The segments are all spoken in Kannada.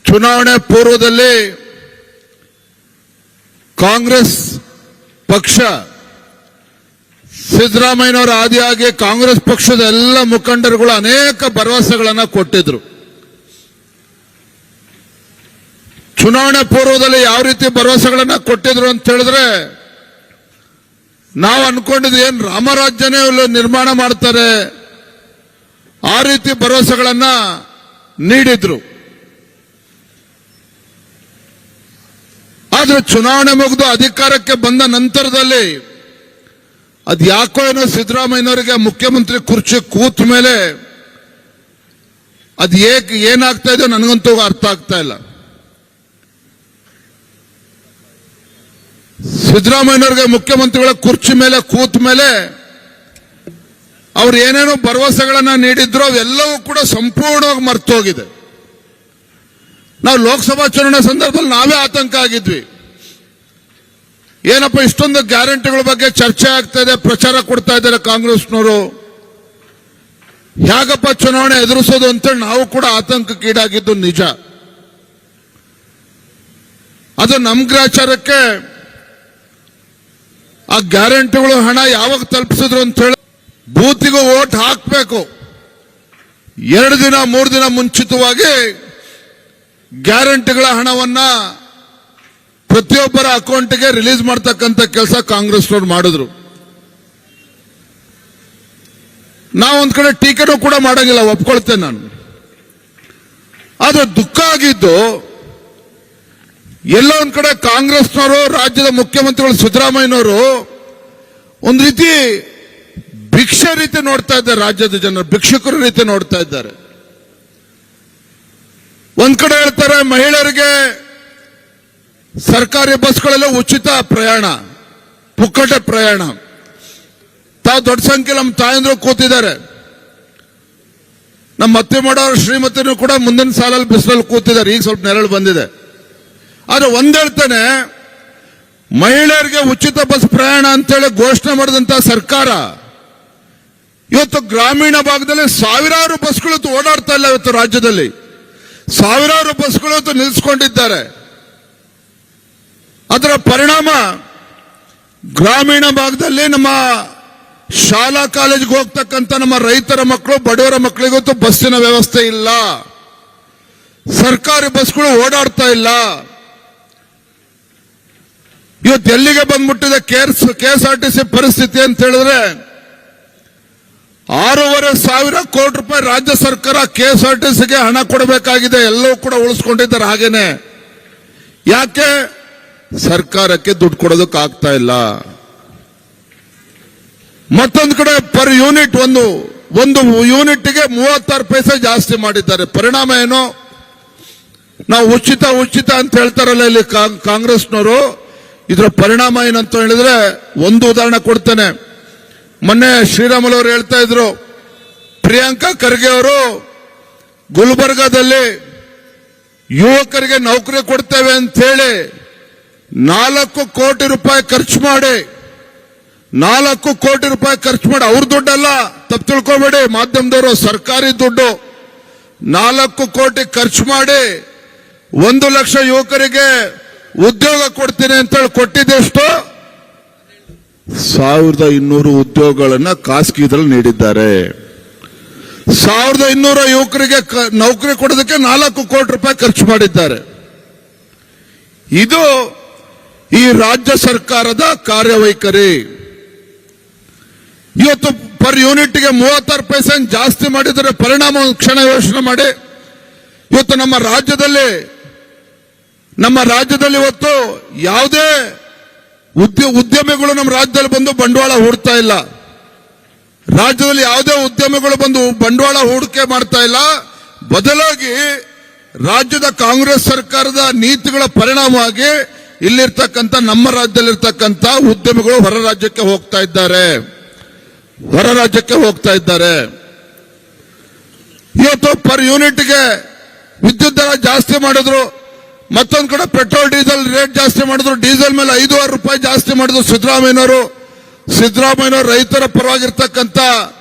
ಚುನಾವಣೆ ಪೂರ್ವದಲ್ಲಿ ಕಾಂಗ್ರೆಸ್ ಪಕ್ಷ ಸಿದ್ದರಾಮಯ್ಯನವರ ಆದಿಯಾಗಿ ಕಾಂಗ್ರೆಸ್ ಪಕ್ಷದ ಎಲ್ಲ ಮುಖಂಡರುಗಳು ಅನೇಕ ಭರವಸೆಗಳನ್ನು ಕೊಟ್ಟಿದ್ರು. ಚುನಾವಣೆ ಪೂರ್ವದಲ್ಲಿ ಯಾವ ರೀತಿ ಭರವಸೆಗಳನ್ನು ಕೊಟ್ಟಿದ್ರು ಅಂತ ಹೇಳಿದ್ರೆ, ನಾವು ಅನ್ಕೊಂಡಿದ್ದು ಏನು ರಾಮರಾಜ್ಯನೇ ನಿರ್ಮಾಣ ಮಾಡ್ತಾರೆ ಆ ರೀತಿ ಭರವಸೆಗಳನ್ನು ನೀಡಿದ್ರು. ಆದ್ರೆ ಚುನಾವಣೆ ಮುಗಿದು ಅಧಿಕಾರಕ್ಕೆ ಬಂದ ನಂತರದಲ್ಲಿ ಅದು ಯಾಕೋ ಏನೋ ಸಿದ್ದರಾಮಯ್ಯನವರಿಗೆ ಮುಖ್ಯಮಂತ್ರಿ ಕುರ್ಚಿ ಕೂತ ಮೇಲೆ ಅದು ಏನಾಗ್ತಾ ಇದೆಯೋ ನನಗಂತೂ ಅರ್ಥ ಆಗ್ತಾ ಇಲ್ಲ. ಸಿದ್ದರಾಮಯ್ಯನವರಿಗೆ ಮುಖ್ಯಮಂತ್ರಿಗಳ ಕುರ್ಚಿ ಮೇಲೆ ಕೂತ ಮೇಲೆ ಅವ್ರು ಏನೇನೋ ಭರವಸೆಗಳನ್ನ ನೀಡಿದ್ರು ಅವೆಲ್ಲವೂ ಕೂಡ ಸಂಪೂರ್ಣವಾಗಿ ಮರ್ತೋಗಿದೆ. ನಾವು ಲೋಕಸಭಾ ಚುನಾವಣೆ ಸಂದರ್ಭದಲ್ಲಿ ನಾವೇ ಆತಂಕ ಆಗಿದ್ವಿ. ಏನಪ್ಪ ಇಷ್ಟೊಂದು ಗ್ಯಾರಂಟಿಗಳ ಬಗ್ಗೆ ಚರ್ಚೆ ಆಗ್ತಾ ಇದೆ, ಪ್ರಚಾರ ಕೊಡ್ತಾ ಇದ್ದಾರೆ ಕಾಂಗ್ರೆಸ್ನವರು, ಹೇಗಪ್ಪ ಚುನಾವಣೆ ಎದುರಿಸೋದು ಅಂತೇಳಿ ನಾವು ಕೂಡ ಆತಂಕಕ್ಕೀಡಾಗಿದ್ದು ನಿಜ. ಅದು ನಮ್ಮ ಗ್ರಾಚಾರಕ್ಕೆ ಆ ಗ್ಯಾರಂಟಿಗಳು ಹಣ ಯಾವಾಗ ತಲುಪಿಸಿದ್ರು ಅಂತ ಹೇಳಿ ಬೂತಿಗೂ ಓಟ್ ಹಾಕಬೇಕು 2 ದಿನ 3 ದಿನ ಮುಂಚಿತವಾಗಿ ಗ್ಯಾರಂಟಿಗಳ ಹಣವನ್ನ ಪ್ರತಿಯೊಬ್ಬರ ಅಕೌಂಟ್ಗೆ ರಿಲೀಸ್ ಮಾಡತಕ್ಕಂತ ಕೆಲಸ ಕಾಂಗ್ರೆಸ್ನವ್ರು ಮಾಡಿದ್ರು. ನಾವು ಒಂದ್ ಕಡೆ ಟೀಕೆನೂ ಕೂಡ ಮಾಡಂಗಿಲ್ಲ, ಒಪ್ಕೊಳ್ತೇನೆ ನಾನು. ಆದ್ರೆ ದುಃಖ ಆಗಿದ್ದು ಎಲ್ಲ ಒಂದ್ ಕಡೆ ಕಾಂಗ್ರೆಸ್ನವರು, ರಾಜ್ಯದ ಮುಖ್ಯಮಂತ್ರಿಗಳು ಸಿದ್ದರಾಮಯ್ಯನವರು ಒಂದ್ ರೀತಿ ಭಿಕ್ಷೆ ರೀತಿ ನೋಡ್ತಾ ಇದ್ದಾರೆ, ರಾಜ್ಯದ ಜನರು ಭಿಕ್ಷುಕರ ರೀತಿ ನೋಡ್ತಾ ಇದ್ದಾರೆ. ಒಂದ್ ಕಡೆ ಹೇಳ್ತಾರೆ ಮಹಿಳೆಯರಿಗೆ ಸರ್ಕಾರಿ ಬಸ್ಗಳೆಲ್ಲ ಉಚಿತ ಪ್ರಯಾಣ, ಪುಕ್ಕಟೆ ಪ್ರಯಾಣ. ತಾವು ದೊಡ್ಡ ಸಂಖ್ಯೆಯಲ್ಲಿ ನಮ್ಮ ತಾಯಂದ್ರು ಕೂತಿದ್ದಾರೆ. ನಮ್ಮ ಅತ್ತೆ ಮಾಡೋರು ಶ್ರೀಮತಿನೂ ಕೂಡ ಮುಂದಿನ ಸಾಲಲ್ಲಿ ಬಿಸಿಲಲ್ಲಿ ಕೂತಿದ್ದಾರೆ, ಈಗ ಸ್ವಲ್ಪ ನೆರಳು ಬಂದಿದೆ. ಆದ್ರೆ ಒಂದ್ ಹೇಳ್ತಾನೆ, ಮಹಿಳೆಯರಿಗೆ ಉಚಿತ ಬಸ್ ಪ್ರಯಾಣ ಅಂತೇಳಿ ಘೋಷಣೆ ಮಾಡಿದಂತ ಸರ್ಕಾರ ಇವತ್ತು ಗ್ರಾಮೀಣ ಭಾಗದಲ್ಲಿ ಸಾವಿರಾರು ಬಸ್ಗಳು ಓಡಾಡ್ತಾ ಇಲ್ಲ. ಇವತ್ತು ರಾಜ್ಯದಲ್ಲಿ ಸಾವಿರಾರು ಬಸ್ಗಳು ನಿಲ್ಲಿಸಿಕೊಂಡಿದ್ದಾರೆ. ಅದರ ಪರಿಣಾಮ ಗ್ರಾಮೀಣ ಭಾಗದಲ್ಲಿ ನಮ್ಮ ಶಾಲಾ ಕಾಲೇಜಿಗೆ ಹೋಗ್ತಕ್ಕಂಥ ನಮ್ಮ ರೈತರ ಮಕ್ಕಳು, ಬಡವರ ಮಕ್ಕಳಿಗಂತೂ ಬಸ್ಸಿನ ವ್ಯವಸ್ಥೆ ಇಲ್ಲ, ಸರ್ಕಾರಿ ಬಸ್ಗಳು ಓಡಾಡ್ತಾ ಇಲ್ಲ. ಇವತ್ತು ಎಲ್ಲಿಗೆ ಬಂದ್ಬಿಟ್ಟಿದೆ ಕೆಎಸ್ಆರ್ಟಿಸಿ ಪರಿಸ್ಥಿತಿ ಅಂತ ಹೇಳಿದ್ರೆ, 6,500 ಕೋಟಿ ರೂಪಾಯಿ ರಾಜ್ಯ ಸರ್ಕಾರ ಕೆಎಸ್ಆರ್ಟಿಸಿಗೆ ಹಣ ಕೊಡಬೇಕಾಗಿದೆ, ಎಲ್ಲವೂ ಕೂಡ ಉಳಿಸ್ಕೊಂಡಿದ್ದಾರೆ ಹಾಗೇನೆ. ಯಾಕೆ? ಸರ್ಕಾರಕ್ಕೆ ದುಡ್ಡು ಕೊಡೋದಕ್ಕಾಗ್ತಾ ಇಲ್ಲ. ಮತ್ತೊಂದು ಕಡೆ ಪರ್ ಯೂನಿಟ್ ಒಂದು ಯೂನಿಟ್ಗೆ 36 ಪೈಸೆ ಜಾಸ್ತಿ ಮಾಡಿದ್ದಾರೆ. ಪರಿಣಾಮ ಏನು? ನಾವು ಉಚಿತ ಅಂತ ಹೇಳ್ತಾರಲ್ಲ ಇಲ್ಲಿ ಕಾಂಗ್ರೆಸ್ನವರು, ಇದರ ಪರಿಣಾಮ ಏನಂತ ಹೇಳಿದ್ರೆ ಒಂದು ಉದಾಹರಣೆ ಕೊಡ್ತೇನೆ. ಮೊನ್ನೆ ಶ್ರೀರಾಮುಲು ಅವರು ಹೇಳ್ತಾ ಇದ್ರು, ಪ್ರಿಯಾಂಕಾ ಖರ್ಗೆ ಅವರು ಗುಲ್ಬರ್ಗಾದಲ್ಲಿ ಯುವಕರಿಗೆ ನೌಕರಿ ಕೊಡ್ತೇವೆ ಅಂತ ಹೇಳಿ 4 ಕೋಟಿ ರೂಪಾಯಿ ಖರ್ಚು ಮಾಡಿ, 4 ಕೋಟಿ ರೂಪಾಯಿ ಖರ್ಚು ಮಾಡಿ, ಅವ್ರ ದುಡ್ಡಲ್ಲ, ತಪ್ಪು ತಿಳ್ಕೊಬೇಡಿ ಮಾಧ್ಯಮದವರು, ಸರ್ಕಾರಿ ದುಡ್ಡು, 4 ಕೋಟಿ ಖರ್ಚು ಮಾಡಿ 1 ಲಕ್ಷ ಯುವಕರಿಗೆ ಉದ್ಯೋಗ ಕೊಡ್ತೀನಿ ಅಂತೇಳಿ ಕೊಟ್ಟಿದ್ದೆಷ್ಟು? 1200 ಉದ್ಯೋಗಗಳನ್ನ ಖಾಸಗಿದಲ್ಲಿ ನೀಡಿದ್ದಾರೆ. 1200 ಯುವಕರಿಗೆ ನೌಕರಿ ಕೊಡೋದಕ್ಕೆ 4 ಕೋಟಿ ರೂಪಾಯಿ ಖರ್ಚು ಮಾಡಿದ್ದಾರೆ. ಇದು ಈ ರಾಜ್ಯ ಸರ್ಕಾರದ ಕಾರ್ಯವೈಖರಿ. ಇವತ್ತು ಪರ್ ಯೂನಿಟ್ಗೆ 36 ಪೈಸೆ ಜಾಸ್ತಿ ಮಾಡಿದರೆ ಪರಿಣಾಮ ಒಂದು ಕ್ಷಣ ಯೋಚನೆ ಮಾಡಿ. ಇವತ್ತು ನಮ್ಮ ರಾಜ್ಯದಲ್ಲಿ ಇವತ್ತು ಯಾವುದೇ ಉದ್ಯಮಿಗಳು ನಮ್ಮ ರಾಜ್ಯದಲ್ಲಿ ಬಂದು ಬಂಡವಾಳ ಹೂಡ್ತಾ ಇಲ್ಲ. ರಾಜ್ಯದಲ್ಲಿ ಯಾವುದೇ ಉದ್ಯಮಿಗಳು ಬಂದು ಬಂಡವಾಳ ಹೂಡಿಕೆ ಮಾಡ್ತಾ ಇಲ್ಲ. ಬದಲಾಗಿ ರಾಜ್ಯದ ಕಾಂಗ್ರೆಸ್ ಸರ್ಕಾರದ ನೀತಿಗಳ ಪರಿಣಾಮವಾಗಿ ಇಲ್ಲಿರ್ತಕ್ಕಂಥ ನಮ್ಮ ರಾಜ್ಯದಲ್ಲಿರ್ತಕ್ಕಂಥ ಉದ್ಯಮಿಗಳು ಹೊರ ರಾಜ್ಯಕ್ಕೆ ಹೋಗ್ತಾ ಇದ್ದಾರೆ. ಇವತ್ತು ಪರ್ ಯೂನಿಟ್ಗೆ ವಿದ್ಯುತ್ ದರ ಜಾಸ್ತಿ ಮಾಡಿದ್ರು, ಮತ್ತೊಂದು ಕಡೆ ಪೆಟ್ರೋಲ್ ಡೀಸೆಲ್ ರೇಟ್ ಜಾಸ್ತಿ ಮಾಡಿದ್ರು, ಡೀಸೆಲ್ ಮೇಲೆ 5,6 ರೂಪಾಯಿ ಜಾಸ್ತಿ ಮಾಡಿದ್ರು ಸಿದ್ದರಾಮಯ್ಯನವರು. ರೈತರ ಪರವಾಗಿರ್ತಕ್ಕಂಥ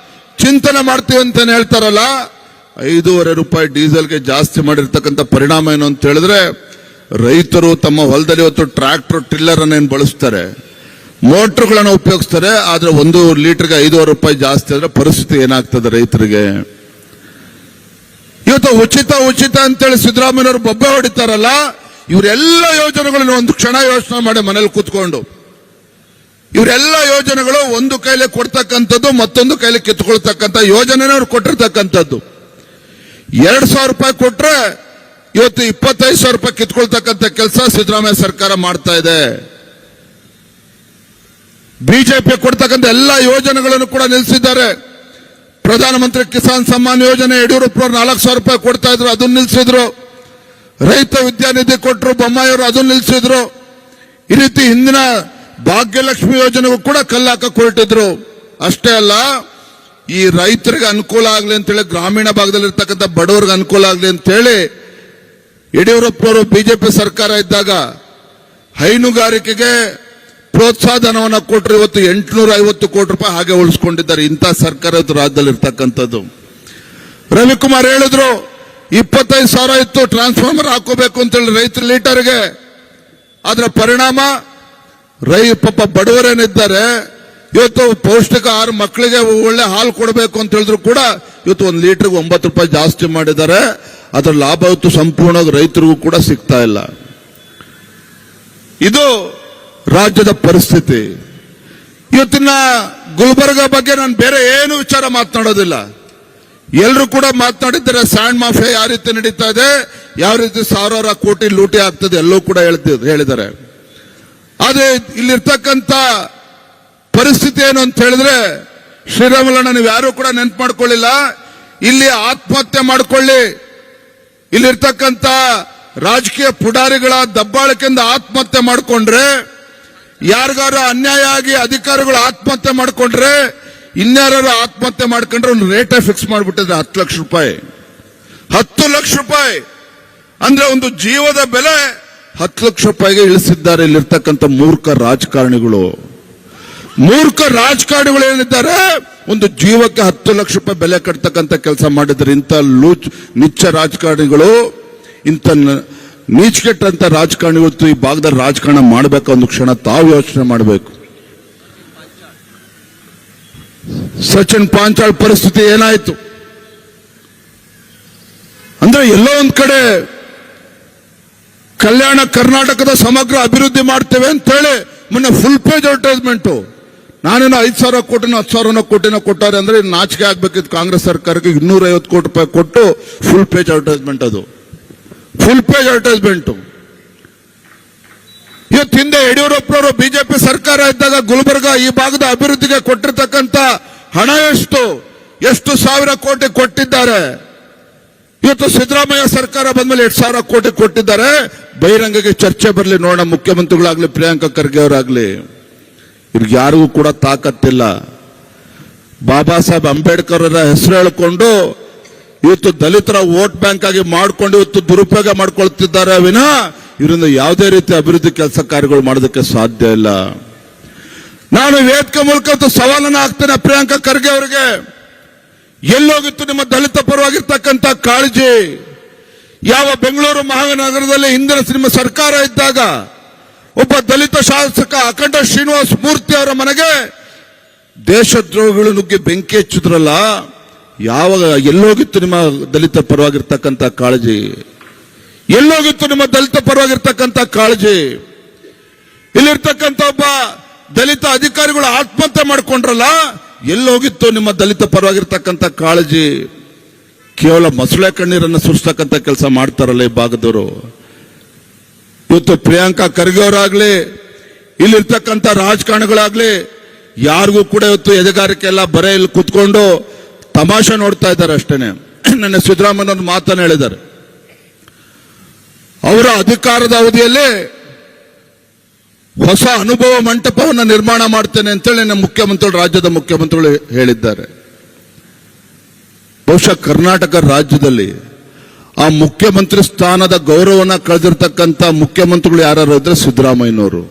ಚಿಂತನೆ ಮಾಡ್ತೀವಿ ಅಂತ ಹೇಳ್ತಾರಲ್ಲ, 5.5 ರೂಪಾಯಿ ಡೀಸೆಲ್ಗೆ ಜಾಸ್ತಿ ಮಾಡಿರ್ತಕ್ಕಂಥ ಪರಿಣಾಮ ಏನು ಅಂತ ಹೇಳಿದ್ರೆ, ರೈತರು ತಮ್ಮ ಹೊಲದಲ್ಲಿ ಇವತ್ತು ಟ್ರ್ಯಾಕ್ಟರ್ ಟಿಲ್ಲರ್ ಅನ್ನೇನು ಬಳಸ್ತಾರೆ, ಮೋಟರ್ಗಳನ್ನು ಉಪಯೋಗಿಸ್ತಾರೆ. ಆದ್ರೆ 1 ಲೀಟರ್ಗೆ 5.5 ರೂಪಾಯಿ ಜಾಸ್ತಿ ಆದ್ರೆ ಪರಿಸ್ಥಿತಿ ಏನಾಗ್ತದೆ ರೈತರಿಗೆ? ಇವತ್ತು ಉಚಿತ ಅಂತೇಳಿ ಸಿದ್ದರಾಮಯ್ಯನವರು ಬೊಬ್ಬೆ ಹೊಡಿತಾರಲ್ಲ, ಇವರೆಲ್ಲ ಯೋಜನೆಗಳನ್ನು ಒಂದು ಕ್ಷಣ ಯೋಚನೆ ಮಾಡಿ ಮನೇಲಿ ಕೂತ್ಕೊಂಡು, ಇವರೆಲ್ಲ ಯೋಜನೆಗಳು ಒಂದು ಕೈಲಿ ಕೊಡ್ತಕ್ಕಂಥದ್ದು, ಮತ್ತೊಂದು ಕೈಲಿ ಕಿತ್ಕೊಳ್ತಕ್ಕಂಥ ಯೋಜನೆನ ಅವ್ರು ಕೊಟ್ಟಿರ್ತಕ್ಕಂಥದ್ದು. 2,000 ರೂಪಾಯಿ ಕೊಟ್ರೆ ಇವತ್ತು 25,000 ರೂಪಾಯಿ ಕಿತ್ಕೊಳ್ತಕ್ಕಂಥ ಕೆಲಸ ಸಿದ್ದರಾಮಯ್ಯ ಸರ್ಕಾರ ಮಾಡ್ತಾ ಇದೆ. ಬಿಜೆಪಿ ಕೊಡ್ತಕ್ಕಂಥ ಎಲ್ಲ ಯೋಜನೆಗಳನ್ನು ಕೂಡ ನಿಲ್ಲಿಸಿದ್ದಾರೆ. ಪ್ರಧಾನಮಂತ್ರಿ ಕಿಸಾನ್ ಸಮ್ಮಾನ್ ಯೋಜನೆ ಯಡಿಯೂರಪ್ಪನವರು 4,000 ರೂಪಾಯಿ ಕೊಡ್ತಾ ಇದ್ರು, ಅದನ್ನ ನಿಲ್ಲಿಸಿದ್ರು. ರೈತ ವಿದ್ಯಾನಿಧಿ ಕೊಟ್ಟರು, ಬೊಮ್ಮಾಯಿಯವರು ಅದನ್ನ ನಿಲ್ಲಿಸಿದ್ರು. ಈ ರೀತಿ ಹಿಂದಿನ ಭಾಗ್ಯಲಕ್ಷ್ಮಿ ಯೋಜನೆಗೂ ಕೂಡ ಕಲ್ಲಾಕಕ್ಕೆ ಹೊರಟಿದ್ರು. ಅಷ್ಟೇ ಅಲ್ಲ, ಈ ರೈತರಿಗೆ ಅನುಕೂಲ ಆಗಲಿ ಅಂತೇಳಿ, ಗ್ರಾಮೀಣ ಭಾಗದಲ್ಲಿರ್ತಕ್ಕಂಥ ಬಡವರಿಗೆ ಅನುಕೂಲ ಆಗಲಿ ಅಂತೇಳಿ ಯಡಿಯೂರಪ್ಪನವರು ಬಿಜೆಪಿ ಸರ್ಕಾರ ಇದ್ದಾಗ ಹೈನುಗಾರಿಕೆಗೆ ಪ್ರೋತ್ಸಾಹ ಧನವನ್ನು ಕೊಟ್ಟರು. ಇವತ್ತು 850 ಕೋಟಿ ರೂಪಾಯಿ ಹಾಗೆ ಉಳಿಸ್ಕೊಂಡಿದ್ದಾರೆ. ಇಂಥ ಸರ್ಕಾರ ಇವತ್ತು ರಾಜ್ಯದಲ್ಲಿ ಇರ್ತಕ್ಕಂಥದ್ದು. ರವಿಕುಮಾರ್ ಹೇಳಿದ್ರು 25,000 ಇತ್ತು ಟ್ರಾನ್ಸ್ಫಾರ್ಮರ್ ಹಾಕೋಬೇಕು ಅಂತೇಳಿ ರೈತರ ಲೀಟರ್ಗೆ. ಅದರ ಪರಿಣಾಮ ಪಾಪ ಬಡವರೇನಿದ್ದಾರೆ ಇವತ್ತು ಪೌಷ್ಟಿಕ ಆಹಾರ ಮಕ್ಕಳಿಗೆ ಒಳ್ಳೆ ಹಾಲು ಕೊಡಬೇಕು ಅಂತ ಹೇಳಿದ್ರು ಕೂಡ ಇವತ್ತು 1 ಲೀಟರ್ಗೆ 9 ರೂಪಾಯಿ ಜಾಸ್ತಿ ಮಾಡಿದ್ದಾರೆ. ಅದರ ಲಾಭ ಇವತ್ತು ಸಂಪೂರ್ಣವಾಗಿ ರೈತರಿಗೂ ಕೂಡ ಸಿಗ್ತಾ ಇಲ್ಲ. ಇದು ರಾಜ್ಯದ ಪರಿಸ್ಥಿತಿ. ಇವತ್ತಿನ ಗುಲ್ಬರ್ಗ ಬಗ್ಗೆ ನಾನು ಬೇರೆ ಏನು ವಿಚಾರ ಮಾತನಾಡೋದಿಲ್ಲ. ಎಲ್ಲರೂ ಕೂಡ ಮಾತನಾಡಿದ್ದಾರೆ. ಸ್ಯಾಂಡ್ ಮಾಫಿಯಾ ಯಾವ ರೀತಿ ನಡೀತಾ ಇದೆ, ಯಾವ ರೀತಿ ಸಾವಿರಾರು ಕೋಟಿ ಲೂಟಿ ಆಗ್ತದೆ, ಎಲ್ಲವೂ ಕೂಡ ಹೇಳಿದ್ದಾರೆ. ಆದ್ರೆ ಇಲ್ಲಿರ್ತಕ್ಕಂಥ ಪರಿಸ್ಥಿತಿ ಏನು ಅಂತ ಹೇಳಿದ್ರೆ, ಶ್ರೀರಾಮುಲಣ್ಣ ನೀವು ಯಾರು ಕೂಡ ನೆನ್ಪು ಮಾಡ್ಕೊಳ್ಳಿಲ್ಲ. ಇಲ್ಲಿ ಆತ್ಮಹತ್ಯೆ ಮಾಡ್ಕೊಳ್ಳಿ, ಇಲ್ಲಿರ್ತಕ್ಕಂಥ ರಾಜಕೀಯ ಪುಡಾರಿಗಳ ದಬ್ಬಾಳಿಕೆಯಿಂದ ಆತ್ಮಹತ್ಯೆ ಮಾಡಿಕೊಂಡ್ರೆ, ಯಾರಿಗಾರು ಅನ್ಯಾಯ ಆಗಿ ಅಧಿಕಾರಿಗಳು ಆತ್ಮಹತ್ಯೆ ಮಾಡಿಕೊಂಡ್ರೆ, ಇನ್ಯಾರು ಆತ್ಮಹತ್ಯೆ ಮಾಡ್ಕೊಂಡ್ರೆ ಒಂದು ರೇಟೇ ಫಿಕ್ಸ್ ಮಾಡಿಬಿಟ್ಟಿದ್ರೆ 10 ಲಕ್ಷ ರೂಪಾಯಿ. 10 ಲಕ್ಷ ರೂಪಾಯಿ ಅಂದ್ರೆ ಒಂದು ಜೀವದ ಬೆಲೆ 10 ಲಕ್ಷ ರೂಪಾಯಿಗೆ ಇಳಿಸಿದ್ದಾರೆ ಇಲ್ಲಿರ್ತಕ್ಕಂಥ ಮೂರ್ಖ ರಾಜಕಾರಣಿಗಳು. ಏನಿದ್ದಾರೆ, ಒಂದು ಜೀವಕ್ಕೆ 10 ಲಕ್ಷ ರೂಪಾಯಿ ಬೆಲೆ ಕಟ್ತಕ್ಕಂಥ ಕೆಲಸ ಮಾಡಿದ್ದಾರೆ. ಇಂಥ ನಿಚ್ಚ ರಾಜಕಾರಣಿಗಳು, ಇಂಥ ನೀಚಗೆಟ್ಟಂತ ರಾಜಕಾರಣಿಗಳು ಈ ಭಾಗದಲ್ಲಿ ರಾಜಕಾರಣ ಮಾಡಬೇಕು. ಒಂದು ಕ್ಷಣ ತಾವು ಯೋಚನೆ ಮಾಡಬೇಕು. ಸಚಿನ್ ಪಾಂಚಾಳ್ ಪರಿಸ್ಥಿತಿ ಏನಾಯ್ತು ಅಂದ್ರೆ, ಎಲ್ಲೋ ಒಂದ್ ಕಡೆ ಕಲ್ಯಾಣ ಕರ್ನಾಟಕದ ಸಮಗ್ರ ಅಭಿವೃದ್ಧಿ ಮಾಡ್ತೇವೆ ಅಂತ ಹೇಳಿ ಮೊನ್ನೆ ಫುಲ್ ಪೇಜ್ ಅಡ್ವರ್ಟೈಸ್ಮೆಂಟ್. ನಾನೇನೋ 5,000 ಕೋಟಿನೋ 10,000 ಕೋಟಿನೋ ಕೊಟ್ಟಾರೆ ಅಂದ್ರೆ ನಾಚಿಕೆ ಆಗ್ಬೇಕಿತ್ತು ಕಾಂಗ್ರೆಸ್ ಸರ್ಕಾರಕ್ಕೆ. 250 ಕೋಟಿ ರೂಪಾಯಿ ಕೊಟ್ಟು ಫುಲ್ ಪೇಜ್ ಅಡ್ವರ್ಟೈಸ್ಮೆಂಟ್. ಅದು ಫುಲ್ ಪೇಜ್ ಅಡ್ವರ್ಟೈಸ್ಮೆಂಟ್. ಇವತ್ತು ಹಿಂದೆ ಯಡಿಯೂರಪ್ಪನವರು ಬಿಜೆಪಿ ಸರ್ಕಾರ ಇದ್ದಾಗ ಗುಲ್ಬರ್ಗ ಈ ಭಾಗದ ಅಭಿವೃದ್ಧಿಗೆ ಕೊಟ್ಟಿರ್ತಕ್ಕಂಥ ಹಣ ಎಷ್ಟು ಸಾವಿರ ಕೋಟಿ ಕೊಟ್ಟಿದ್ದಾರೆ. ಇವತ್ತು ಸಿದ್ದರಾಮಯ್ಯ ಸರ್ಕಾರ ಬಂದ್ಮೇಲೆ 2,000 ಕೋಟಿ ಕೊಟ್ಟಿದ್ದಾರೆ. ಬಹಿರಂಗಕ್ಕೆ ಚರ್ಚೆ ಬರಲಿ ನೋಡೋಣ, ಮುಖ್ಯಮಂತ್ರಿಗಳಾಗ್ಲಿ ಪ್ರಿಯಾಂಕಾ ಖರ್ಗೆ ಅವರಾಗ್ಲಿ. ಇವ್ರಿಗೆ ಯಾರಿಗೂ ಕೂಡ ತಾಕತ್ತಿಲ್ಲ. ಬಾಬಾ ಸಾಹೇಬ್ ಅಂಬೇಡ್ಕರ್ ಅವರ ಹೆಸರು ಹೇಳಿಕೊಂಡು ಇವತ್ತು ದಲಿತರ ವೋಟ್ ಬ್ಯಾಂಕ್ ಆಗಿ ಮಾಡ್ಕೊಂಡು ಇವತ್ತು ದುರುಪಯೋಗ ಮಾಡ್ಕೊಳ್ತಿದ್ದಾರೆ ವಿನಃ ಇವರಿಂದ ಯಾವುದೇ ರೀತಿ ಅಭಿವೃದ್ಧಿ ಕೆಲಸ ಕಾರ್ಯಗಳು ಮಾಡೋದಕ್ಕೆ ಸಾಧ್ಯ ಇಲ್ಲ. ನಾನು ವೇದಿಕೆ ಮೂಲಕ ಸವಾಲನ್ನ ಹಾಕ್ತೇನೆ ಪ್ರಿಯಾಂಕಾ ಖರ್ಗೆ ಅವರಿಗೆ. ಎಲ್ಲೋಗಿತ್ತು ನಿಮ್ಮ ದಲಿತ ಪರವಾಗಿರ್ತಕ್ಕಂಥ ಕಾಳಜಿ? ಯಾವ ಬೆಂಗಳೂರು ಮಹಾನಗರದಲ್ಲಿ ಹಿಂದಿನ ನಿಮ್ಮ ಸರ್ಕಾರ ಇದ್ದಾಗ ಒಬ್ಬ ದಲಿತ ಶಾಸಕ ಅಖಂಡ ಶ್ರೀನಿವಾಸ ಮೂರ್ತಿ ಅವರ ಮನೆಗೆ ದೇಶದ್ರೋಹಿಗಳು ನುಗ್ಗಿ ಬೆಂಕಿ ಹಚ್ಚಿದ್ರಲ್ಲ, ಯಾವಾಗ ಎಲ್ಲೋಗಿತ್ತು ನಿಮ್ಮ ದಲಿತ ಪರವಾಗಿರ್ತಕ್ಕಂಥ ಕಾಳಜಿ? ಎಲ್ಲೋಗಿತ್ತು ನಿಮ್ಮ ದಲಿತ ಪರವಾಗಿರ್ತಕ್ಕಂಥ ಕಾಳಜಿ? ಇಲ್ಲಿರ್ತಕ್ಕಂಥ ಒಬ್ಬ ದಲಿತ ಅಧಿಕಾರಿಗಳು ಆತ್ಮಹತ್ಯೆ ಮಾಡಿಕೊಂಡ್ರಲ್ಲ, ಎಲ್ಲೋಗಿತ್ತು ನಿಮ್ಮ ದಲಿತ ಪರವಾಗಿರ್ತಕ್ಕಂಥ ಕಾಳಜಿ? ಕೇವಲ ಮೊಸಳೆ ಕಣ್ಣೀರನ್ನು ಸುರಿಸ್ತಕ್ಕಂಥ ಕೆಲಸ ಮಾಡ್ತಾರಲ್ಲ ಈ ಭಾಗದವರು. ಇವತ್ತು ಪ್ರಿಯಾಂಕಾ ಖರ್ಗೆ ಅವರಾಗ್ಲಿ, ಇಲ್ಲಿರ್ತಕ್ಕಂಥ ರಾಜಕಾರಣಿಗಳಾಗ್ಲಿ, ಯಾರಿಗೂ ಕೂಡ ಇವತ್ತು ಎದೆಗಾರಿಕೆ ಎಲ್ಲ ಬರೇ ಇಲ್ಲಿ ಕುತ್ಕೊಂಡು ತಮಾಷೆ ನೋಡ್ತಾ ಇದ್ದಾರೆ ಅಷ್ಟೇನೆ. ನನ್ನ ಸಿದ್ದರಾಮಯ್ಯನವರು ಮಾತನ್ನು ಹೇಳಿದ್ದಾರೆ, ಅವರ ಅಧಿಕಾರದ ಅವಧಿಯಲ್ಲಿ ಹೊಸ ಅನುಭವ ಮಂಟಪವನ್ನು ನಿರ್ಮಾಣ ಮಾಡ್ತೇನೆ ಅಂತೇಳಿ ನಮ್ಮ ಮುಖ್ಯಮಂತ್ರಿಗಳು, ರಾಜ್ಯದ ಮುಖ್ಯಮಂತ್ರಿಗಳು ಹೇಳಿದ್ದಾರೆ. ಬಹುಶಃ ಕರ್ನಾಟಕ ರಾಜ್ಯದಲ್ಲಿ ಆ ಮುಖ್ಯಮಂತ್ರಿ ಸ್ಥಾನದ ಗೌರವನ ಕಳೆದಿರ್ತಕ್ಕಂಥ ಮುಖ್ಯಮಂತ್ರಿಗಳು ಯಾರು ಇದ್ರೆ ಸಿದ್ದರಾಮಯ್ಯನವರು.